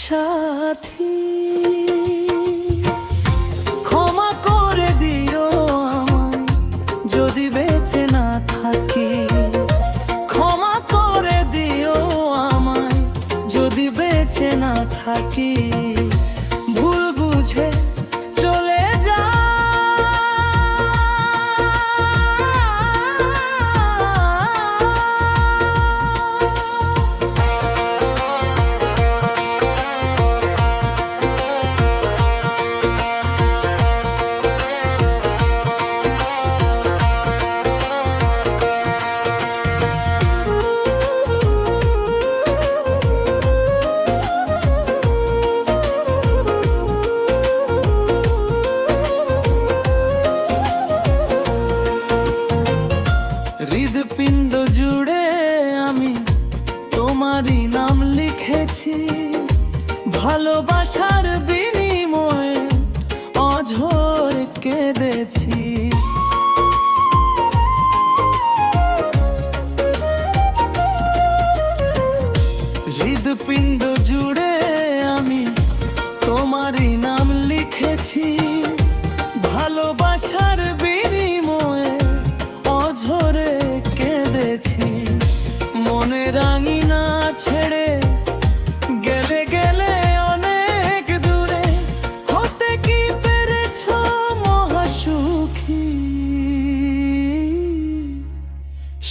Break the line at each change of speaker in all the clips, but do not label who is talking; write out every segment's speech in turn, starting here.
সাথী ক্ষমা করে দিও আমায় যদি বেঁচে না থাকি, ক্ষমা করে দিও আমায় যদি বেঁচে না থাকি। ভুল বুঝে চলে যা হৃদপিণ্ড জুড়ে আমি তোমারই নাম লিখেছি, ভালোবাসার বিনিময়ে অঝোর কেঁদেছি। হৃদপিণ্ড জুড়ে আমি তোমারই নাম লিখেছি, ভালোবাসার বিনিময়ে অঝরে কেঁদেছি। মনে রাঙিনা ছেড়ে গেলে গেলে অনেক দূরে, হতে কি পেরেছ মহাসুখী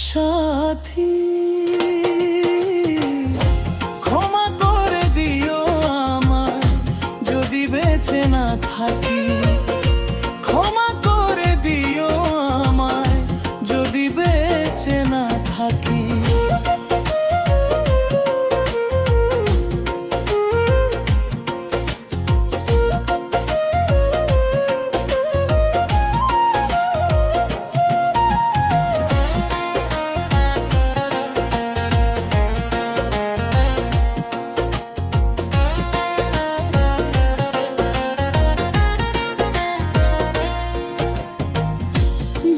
সাথী। ক্ষমা করে দিও আমায় যদি বেঁচে না থাকি, ক্ষমা করে দিও আমায় যদি বেঁচে না থাকি।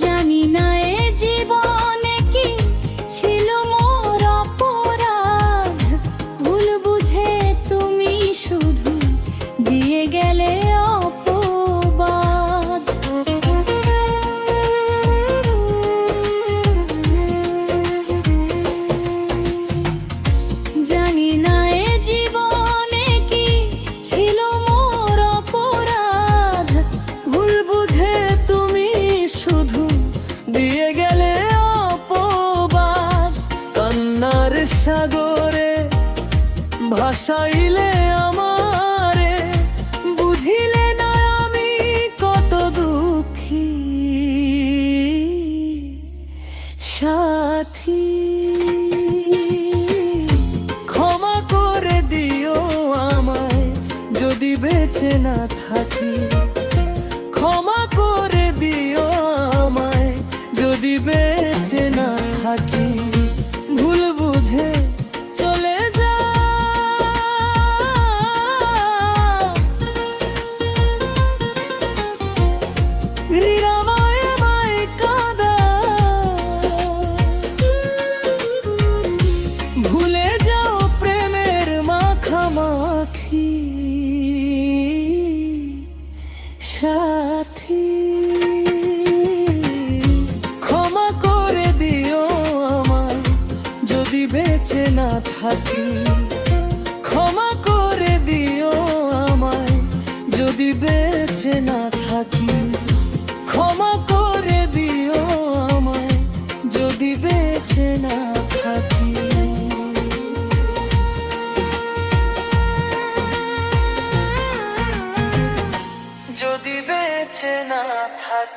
জানি না এ জীবনে কি ছিল মোর অপরাধ, ভুল বুঝে তুমি শুধু দিয়ে গেলে অপবাদ। জানি না এ জীবনে কি ছিল মোর অপরাধ,
ভুল বুঝে তুমি শুধু দিয়ে গেলে অপবাদ। কান্নার সাগরে ভাসাইলে আমারে, বুঝিলে না আমি কত দুঃখী সাথী। ক্ষমা করে দিও আমায় যদি বেঁচে না থাকি, ক্ষমা করে দিও আমায় যদি বেঁচে না থাকি। ভুল বুঝে চলে যা নিরাময় আমায় কাঁদা, ভুলে যাও প্রেমের মাখামাখি সাথী। ক্ষমা করে দিও আমায় যদি বেঁচে না থাকি, ক্ষমা করে দিও আমায় যদি বেঁচে না থাকি। ক্ষমা করে দিও আমায় যদি বেঁচে না থাকি। যদি বেঁচে না থাকি।